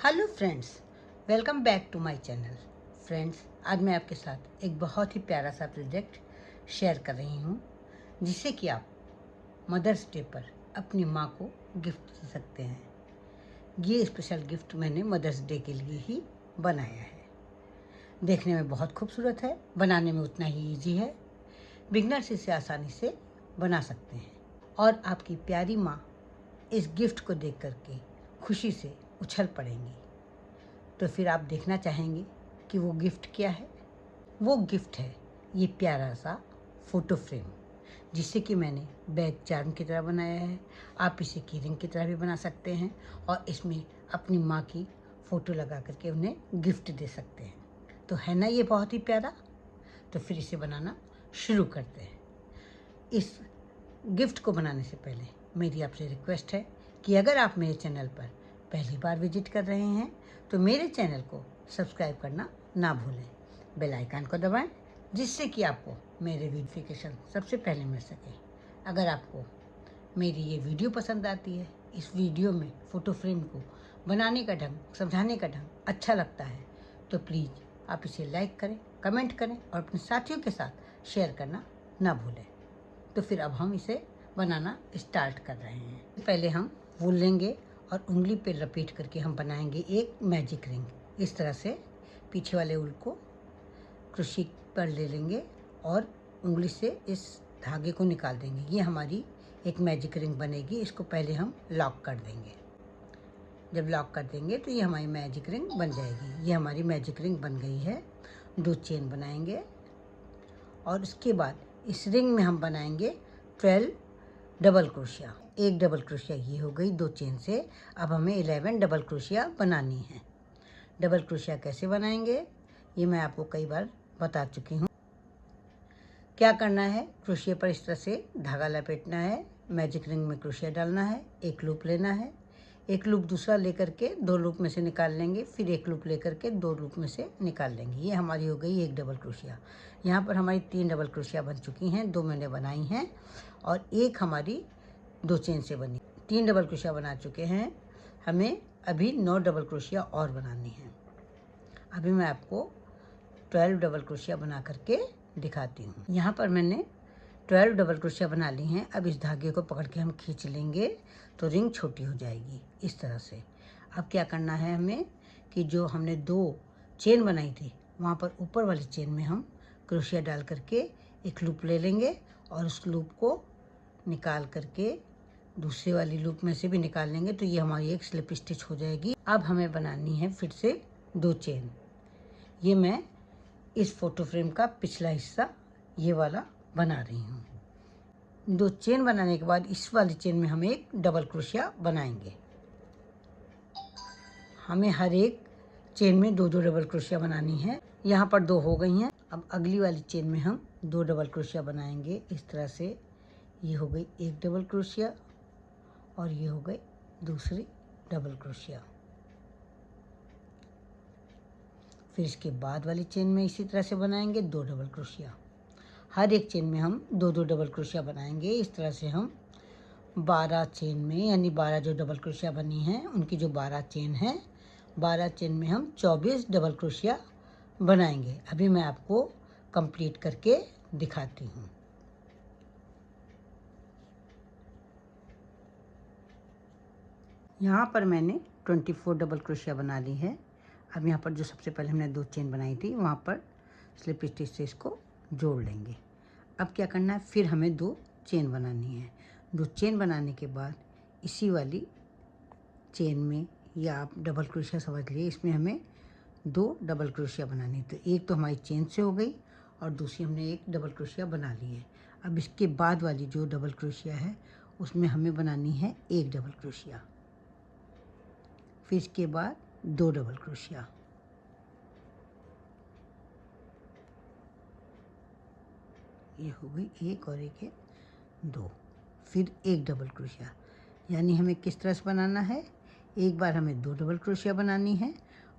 Hello friends, welcome back to my channel. Friends, आज मैं आपके साथ एक बहुत ही प्यारा सा प्रोजेक्ट शेयर कर रही हूँ, जिससे कि आप मदर्स डे पर अपनी माँ को गिफ्ट दे सकते हैं। ये स्पेशल गिफ्ट मैंने मदर्स डे के लिए ही बनाया है। देखने में बहुत खूबसूरत है, बनाने में उतना ही ईजी है। बिगनर्स इसे आसानी से बना सकते हैं और आपकी प्यारी माँ इस गिफ्ट को देख करके खुशी से उछल पड़ेंगी। तो फिर आप देखना चाहेंगे कि वो गिफ्ट क्या है। वो गिफ्ट है ये प्यारा सा फ़ोटो फ्रेम, जिसे कि मैंने बैग चार्म की तरह बनाया है। आप इसे की रिंग की तरह भी बना सकते हैं और इसमें अपनी माँ की फ़ोटो लगा करके उन्हें गिफ्ट दे सकते हैं। तो है ना ये बहुत ही प्यारा। तो फिर इसे बनाना शुरू करते हैं। इस गिफ्ट को बनाने से पहले मेरी आपसे रिक्वेस्ट है कि अगर आप मेरे चैनल पर पहली बार विजिट कर रहे हैं तो मेरे चैनल को सब्सक्राइब करना ना भूलें। बेल आइकन को दबाएं, जिससे कि आपको मेरे नोटिफिकेशन सबसे पहले मिल सके। अगर आपको मेरी ये वीडियो पसंद आती है, इस वीडियो में फ़ोटो फ्रेम को बनाने का ढंग, समझाने का ढंग अच्छा लगता है, तो प्लीज़ आप इसे लाइक करें, कमेंट करें और अपने साथियों के साथ शेयर करना ना भूलें। तो फिर अब हम इसे बनाना स्टार्ट कर रहे हैं। पहले हम वूल लेंगे और उंगली पे लपेट करके हम बनाएंगे एक मैजिक रिंग। इस तरह से पीछे वाले ऊल को क्रोशे पर ले लेंगे और उंगली से इस धागे को निकाल देंगे। ये हमारी एक मैजिक रिंग बनेगी। इसको पहले हम लॉक कर देंगे। जब लॉक कर देंगे तो ये हमारी मैजिक रिंग बन जाएगी। ये हमारी मैजिक रिंग बन गई है। 2 चेन बनाएंगे और उसके बाद इस रिंग में हम बनाएंगे 12 डबल क्रोशिया। एक डबल क्रोशिया ये हो गई 2 चेन से। अब हमें 11 डबल क्रोशिया बनानी है। डबल क्रोशिया कैसे बनाएंगे ये मैं आपको कई बार बता चुकी हूँ। क्या करना है, क्रोशिया पर इस तरह से धागा लपेटना है, मैजिक रिंग में क्रोशिया डालना है, एक लूप लेना है, एक लूप दूसरा लेकर के 2 लूप में से निकाल लेंगे, फिर एक लूप लेकर के 2 लूप में से निकाल लेंगे। ये हमारी हो गई एक डबल क्रोशिया। यहाँ पर हमारी 3 डबल क्रोशिया बन चुकी हैं। 2 मैंने बनाई हैं और एक हमारी 2 चेन से बनी। 3 डबल क्रोशिया बना चुके हैं। हमें अभी 9 डबल क्रोशिया और बनानी है। अभी मैं आपको 12 डबल क्रोशिया बना करके दिखाती हूँ। यहाँ पर मैंने 12 डबल क्रोशिया बना ली हैं। अब इस धागे को पकड़ के हम खींच लेंगे तो रिंग छोटी हो जाएगी इस तरह से। अब क्या करना है हमें कि जो हमने 2 चेन बनाई थी वहाँ पर ऊपर वाली चेन में हम क्रोशिया डाल करके एक लूप ले लेंगे और उस लूप को निकाल करके दूसरे वाली लूप में से भी निकाल लेंगे तो ये हमारी एक स्लिप स्टिच हो जाएगी। अब हमें बनानी है फिर से 2 चेन। ये मैं इस फोटो फ्रेम का पिछला हिस्सा ये वाला बना रही हूँ। 2 चेन बनाने के बाद इस वाली चेन में हम एक डबल क्रोशिया बनाएंगे। हमें हर एक चेन में 2-2 डबल क्रोशिया बनानी है। यहाँ पर 2 हो गई हैं। अब अगली वाली चेन में हम 2 डबल क्रोशिया बनाएंगे इस तरह से। ये हो गई एक डबल क्रोशिया और ये हो गई दूसरी डबल क्रोशिया। फिर इसके बाद वाली चेन में इसी तरह से बनाएंगे 2 डबल क्रोशिया। हर एक चेन में हम 2-2 डबल क्रोशिया बनाएंगे। इस तरह से हम 12 चेन में, यानी 12 जो डबल क्रोशिया बनी हैं उनकी जो 12 चेन हैं, 12 चेन में हम 24 डबल क्रोशिया बनाएंगे। अभी मैं आपको कंप्लीट करके दिखाती हूँ। यहाँ पर मैंने 24 डबल क्रोशिया बना ली है। अब यहाँ पर जो सबसे पहले हमने 2 चेन बनाई थी वहाँ पर स्लिप स्टिच से इसको जोड़ लेंगे। अब क्या करना है, फिर हमें 2 चेन बनानी है। 2 चेन बनाने के बाद इसी वाली चेन में, या आप डबल क्रोशिया समझ लिए, इसमें हमें 2 डबल क्रोशिया बनानी है। तो एक तो हमारी चेन से हो गई और दूसरी हमने एक डबल क्रोशिया बना ली है। अब इसके बाद वाली जो डबल क्रोशिया है उसमें हमें बनानी है एक डबल क्रोशिया। फिर इसके बाद 2 डबल क्रोशिया। ये हो गई एक और एक है 2। फिर एक डबल क्रोशिया। यानी हमें किस तरह से बनाना है, एक बार हमें 2 डबल क्रोशिया बनानी है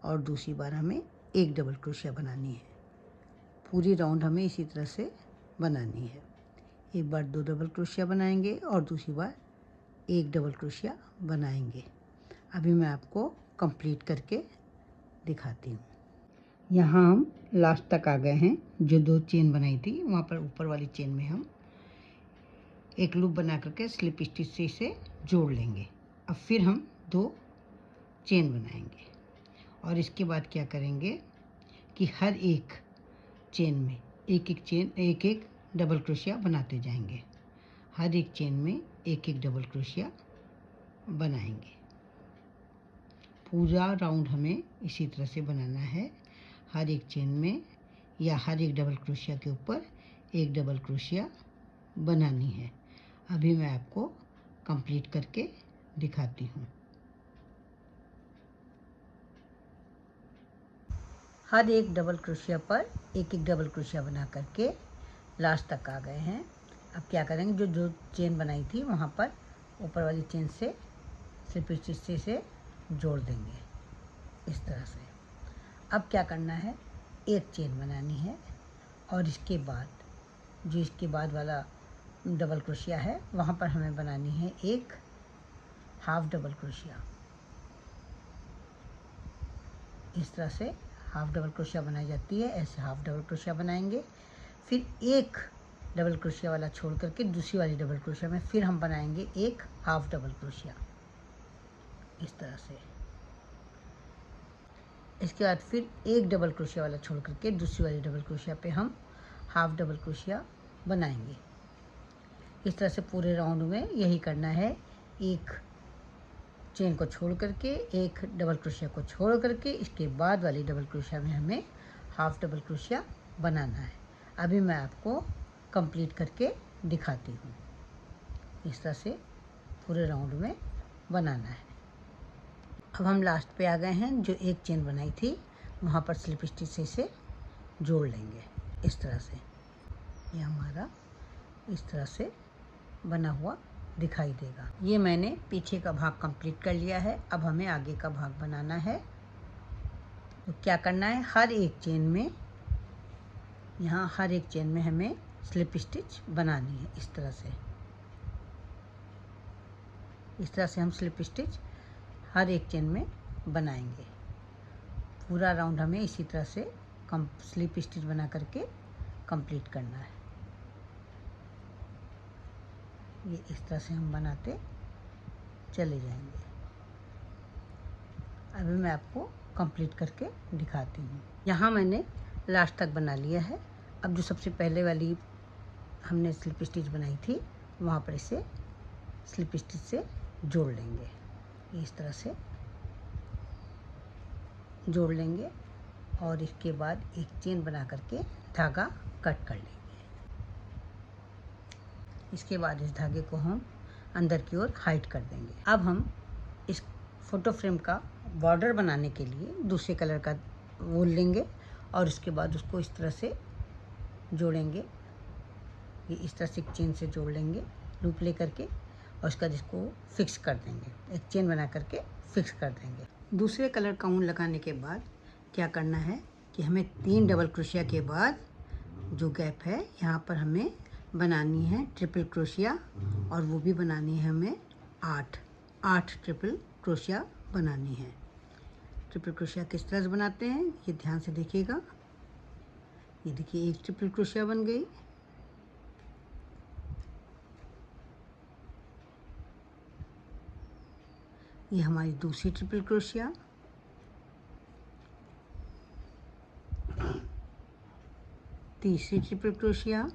और दूसरी बार हमें एक डबल क्रोशिया बनानी है। पूरी राउंड हमें इसी तरह से बनानी है। एक बार 2 डबल क्रोशिया बनाएंगे और दूसरी बार एक डबल क्रोशिया बनाएंगे। अभी मैं आपको कंप्लीट करके दिखाती हूँ। यहाँ हम लास्ट तक आ गए हैं। जो 2 चेन बनाई थी वहाँ पर ऊपर वाली चेन में हम एक लूप बना करके स्लिप स्टिच से इसे जोड़ लेंगे। अब फिर हम 2 चेन बनाएंगे और इसके बाद क्या करेंगे कि हर एक चेन में एक एक डबल क्रोशिया बनाते जाएंगे। हर एक चेन में एक एक डबल क्रोशिया बनाएंगे। पूरा राउंड हमें इसी तरह से बनाना है। हर एक चेन में या हर एक डबल क्रोशिया के ऊपर एक डबल क्रोशिया बनानी है। अभी मैं आपको कंप्लीट करके दिखाती हूँ। हर एक डबल क्रोशिया पर एक एक डबल क्रोशिया बना करके लास्ट तक आ गए हैं। अब क्या करेंगे, जो चेन बनाई थी वहाँ पर ऊपर वाली चेन से स्लिप स्टिच से जोड़ देंगे इस तरह से। अब क्या करना है, एक चेन बनानी है और इसके बाद वाला डबल क्रोशिया है वहाँ पर हमें बनानी है एक हाफ डबल क्रोशिया। इस तरह से हाफ डबल क्रोशिया बनाई जाती है। ऐसे हाफ डबल क्रोशिया बनाएंगे। फिर एक डबल क्रोशिया वाला छोड़ करके दूसरी वाली डबल क्रोशिया में फिर हम बनाएंगे एक हाफ डबल क्रोशिया इस तरह से। इसके बाद फिर एक डबल क्रोशिया वाला छोड़ करके दूसरी वाली डबल क्रोशिया पे हम हाफ डबल क्रोशिया बनाएंगे। इस तरह से पूरे राउंड में यही करना है। एक चेन को छोड़ करके एक डबल क्रोशिया को छोड़ करके इसके बाद वाली डबल क्रोशिया में हमें हाफ डबल क्रोशिया बनाना है। अभी मैं आपको कंप्लीट करके दिखाती हूँ। इस तरह से पूरे राउंड में बनाना है। अब हम लास्ट पे आ गए हैं। जो एक चेन बनाई थी वहाँ पर स्लिप स्टिच से इसे जोड़ लेंगे इस तरह से। ये हमारा इस तरह से बना हुआ दिखाई देगा। ये मैंने पीछे का भाग कंप्लीट कर लिया है। अब हमें आगे का भाग बनाना है। तो क्या करना है, हर एक चेन में यहाँ हर एक चेन में हमें स्लिप स्टिच बनानी है इस तरह से। इस तरह से हम स्लिप स्टिच हर एक चेन में बनाएंगे। पूरा राउंड हमें इसी तरह से स्लिप स्टिच बना करके कंप्लीट करना है। ये इस तरह से हम बनाते चले जाएंगे। अभी मैं आपको कंप्लीट करके दिखाती हूँ। यहाँ मैंने लास्ट तक बना लिया है। अब जो सबसे पहले वाली हमने स्लिप स्टिच बनाई थी वहाँ पर इसे स्लिप स्टिच से जोड़ लेंगे। इस तरह से जोड़ लेंगे और इसके बाद एक चेन बना करके धागा कट कर लेंगे। इसके बाद इस धागे को हम अंदर की ओर हाइड कर देंगे। अब हम इस फोटो फ्रेम का बॉर्डर बनाने के लिए दूसरे कलर का वूल लेंगे और उसके बाद उसको इस तरह से जोड़ेंगे। ये इस तरह से एक चेन से जोड़ लेंगे लूप ले करके और उसका जिसको फिक्स कर देंगे। एक चेन बना करके फिक्स कर देंगे। दूसरे कलर का ऊन लगाने के बाद क्या करना है कि हमें 3 डबल क्रोशिया के बाद जो गैप है यहाँ पर हमें बनानी है ट्रिपल क्रोशिया और वो भी बनानी है हमें 8 ट्रिपल क्रोशिया बनानी है। ट्रिपल क्रोशिया किस तरह से बनाते हैं ये ध्यान से देखिएगा। ये देखिए एक ट्रिपल क्रोशिया बन गई। ये हमारी दूसरी ट्रिपल क्रोशिया, तीसरी ट्रिपल क्रोशिया,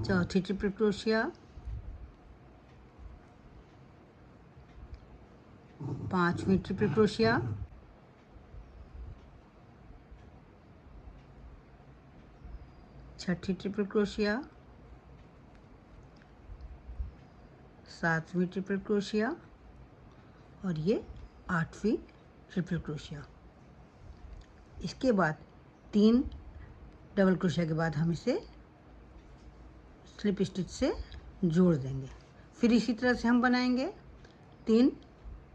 चौथी ट्रिपल क्रोशिया, पांचवी ट्रिपल क्रोशिया, छठी ट्रिपल क्रोशिया, सातवीं ट्रिपल क्रोशिया और ये 8वीं ट्रिपल क्रोशिया। इसके बाद 3 डबल क्रोशिया के बाद हम इसे स्लिप स्टिच से जोड़ देंगे। फिर इसी तरह से हम बनाएंगे 3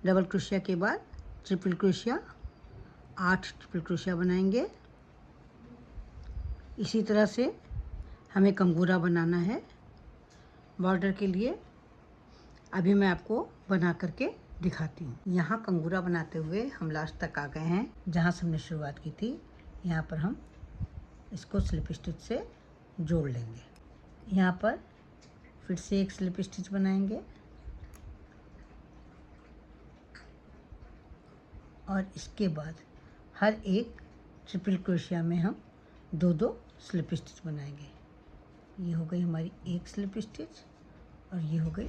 डबल क्रोशिया के बाद ट्रिपल क्रोशिया, 8 ट्रिपल क्रोशिया बनाएंगे। इसी तरह से हमें कंगूरा बनाना है बॉर्डर के लिए। अभी मैं आपको बना करके दिखाती हूँ। यहाँ कंगूरा बनाते हुए हम लास्ट तक आ गए हैं, जहाँ से हमने शुरुआत की थी। यहाँ पर हम इसको स्लिप स्टिच से जोड़ लेंगे। यहाँ पर फिर से एक स्लिप स्टिच बनाएंगे और इसके बाद हर एक ट्रिपल क्रोशिया में हम 2-2 स्लिप स्टिच बनाएंगे। ये हो गई हमारी एक स्लिप स्टिच और ये हो गई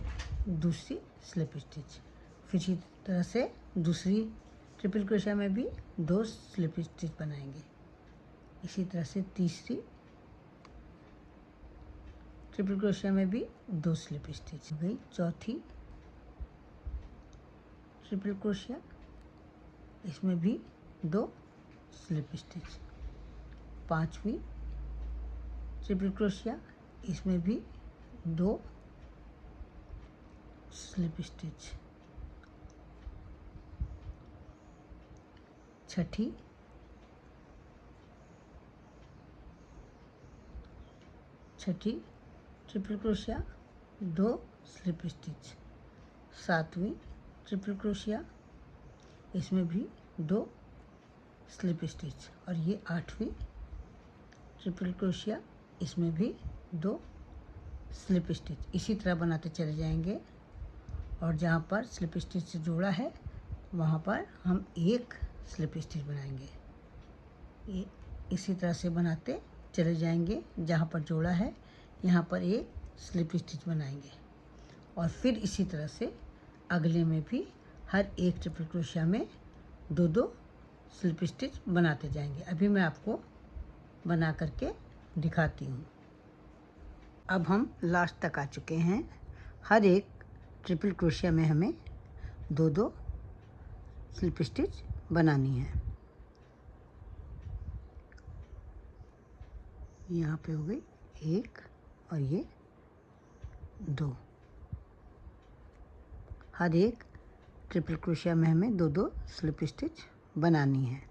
दूसरी स्लिप स्टिच। फिर इसी तरह से दूसरी ट्रिपल क्रोशिया में भी 2 स्लिप स्टिच बनाएंगे। इसी तरह से तीसरी ट्रिपल क्रोशिया में भी 2 स्लिप स्टिच हो गई। चौथी ट्रिपल क्रोशिया, इसमें भी 2 स्लिप स्टिच। पांचवी ट्रिपल क्रोशिया, इसमें भी 2 स्लिप स्टिच। छठी ट्रिपल क्रोशिया, 2 स्लिप स्टिच। सातवीं ट्रिपल क्रोशिया, इसमें भी 2 स्लिप स्टिच। और ये आठवीं ट्रिपल क्रोशिया, इसमें भी 2 स्लिप स्टिच। इसी तरह बनाते चले जाएंगे और जहाँ पर स्लिप स्टिच से जोड़ा है वहाँ पर हम एक स्लिप स्टिच बनाएंगे। ये इसी तरह से बनाते चले जाएंगे। जहाँ पर जोड़ा है यहाँ पर एक स्लिप स्टिच बनाएंगे और फिर इसी तरह से अगले में भी हर एक ट्रिपल क्रोशिया में 2-2 स्लिप स्टिच बनाते जाएंगे। अभी मैं आपको बना करके दिखाती हूँ। अब हम लास्ट तक आ चुके हैं। हर एक ट्रिपल क्रोशिया में हमें 2-2 स्लिप स्टिच बनानी है। यहाँ पे हो गई 1 और ये 2। हर एक ट्रिपल क्रोशिया में हमें 2-2 स्लिप स्टिच बनानी है।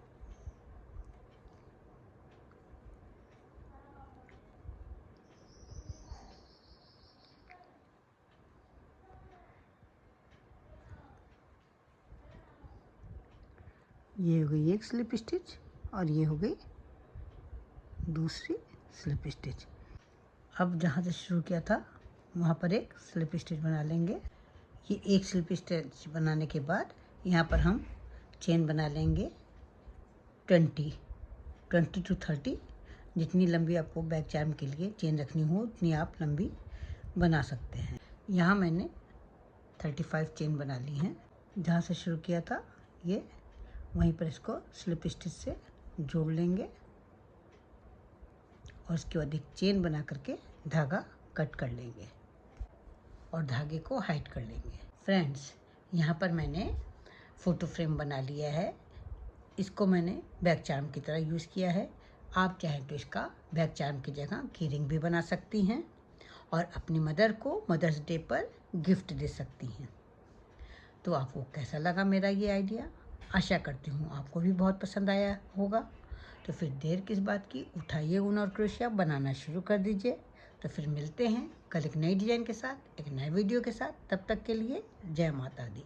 ये हो गई एक स्लिप स्टिच और ये हो गई दूसरी स्लिप स्टिच। अब जहाँ से शुरू किया था वहाँ पर एक स्लिप स्टिच बना लेंगे। ये एक स्लिप स्टिच बनाने के बाद यहाँ पर हम चेन बना लेंगे 20 to 30। जितनी लंबी आपको बैक चार्म के लिए चेन रखनी हो उतनी आप लंबी बना सकते हैं। यहाँ मैंने 35 चेन बना ली हैं। जहाँ से शुरू किया था ये वहीं पर इसको स्लिप स्टिच से जोड़ लेंगे और उसके बाद एक चेन बना करके धागा कट कर लेंगे और धागे को हाइड कर लेंगे। फ्रेंड्स, यहाँ पर मैंने फ़ोटो फ्रेम बना लिया है। इसको मैंने बैक चार्म की तरह यूज़ किया है। आप चाहें तो इसका बैक चार्म की जगह की रिंग भी बना सकती हैं और अपनी मदर को मदर्स डे पर गिफ्ट दे सकती हैं। तो आपको कैसा लगा मेरा ये आइडिया? आशा करती हूँ आपको भी बहुत पसंद आया होगा। तो फिर देर किस बात की, उठाइए ऊन और क्रोशिया, बनाना शुरू कर दीजिए। तो फिर मिलते हैं कल एक नई डिज़ाइन के साथ, एक नए वीडियो के साथ। तब तक के लिए जय माता दी।